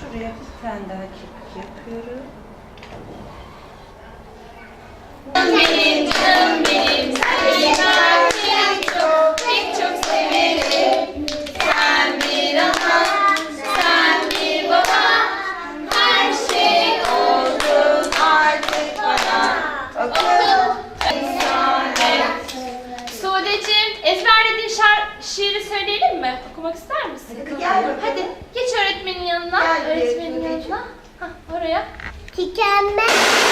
Şuraya bir tane daha kirpik yapıyorum. Benim canım benim, seni çok, pek çok severim. Sen bir ana, sen bir baba, her şey oldun artık bana. Oku, insan et. Sude'cim, ezberlediğin şiiri söyleyelim mi? Okumak ister misin? Hadi gel bakalım. Hadi geç öğretmenin yanına. Gel, Öğretmenin Sude'cim. yanına. Hah, oraya. Tükenmez